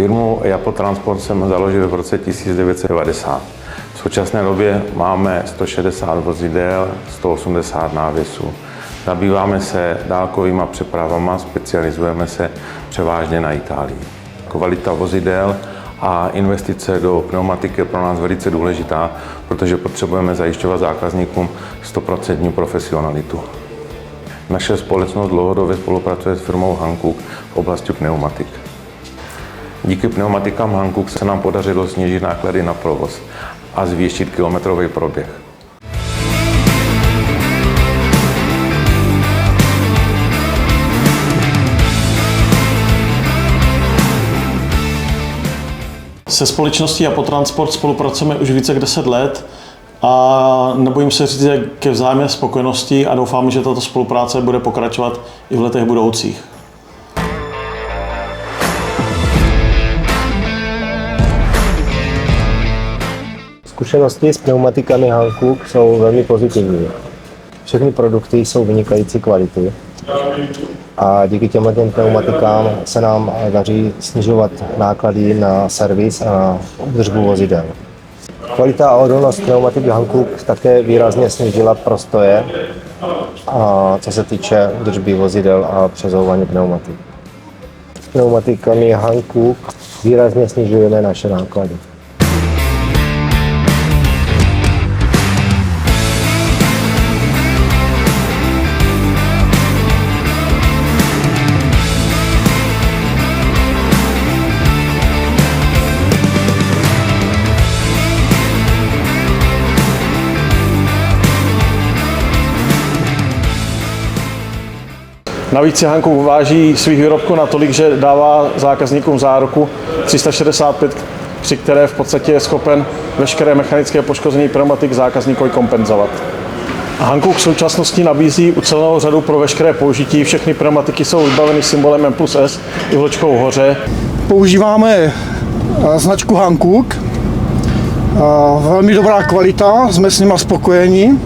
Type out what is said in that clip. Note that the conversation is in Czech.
Firmu Japo Transport jsem založil v roce 1990. V současné době máme 160 vozidel, 180 návěsů. Zabýváme se dálkovýma přepravama, specializujeme se převážně na Itálii. Kvalita vozidel a investice do pneumatiky je pro nás velice důležitá, protože potřebujeme zajišťovat zákazníkům 100% profesionalitu. Naše společnost dlouhodobě spolupracuje s firmou Hankook v oblasti pneumatik. Díky pneumatikám Hankook se nám podařilo snížit náklady na provoz a zvýšit kilometrový proběh. Se společností Japo Transport spolupracujeme už více jak 10 let a nebojím se říct, že ke vzájemné spokojenosti a doufám, že tato spolupráce bude pokračovat i v letech budoucích. Zkušenosti s pneumatikami Hankook jsou velmi pozitivní. Všechny produkty jsou vynikající kvality a díky těmto pneumatikám se nám daří snižovat náklady na servis a na údržbu vozidel. Kvalita a odolnost pneumatik Hankook také výrazně snížila prostoje, co se týče údržby vozidel a přezouvání pneumatik. S pneumatikami Hankook výrazně snižujeme naše náklady. Navíc si Hankook váží svých výrobků natolik, že dává zákazníkům záruku 365, při které v podstatě je schopen veškeré mechanické poškození pneumatik zákazníkovi kompenzovat. Hankook v současnosti nabízí ucelenou řadu pro veškeré použití. Všechny pneumatiky jsou vybaveny symbolem M+S i vločkou hoře. Používáme značku Hankook. Velmi dobrá kvalita, jsme s nima spokojeni.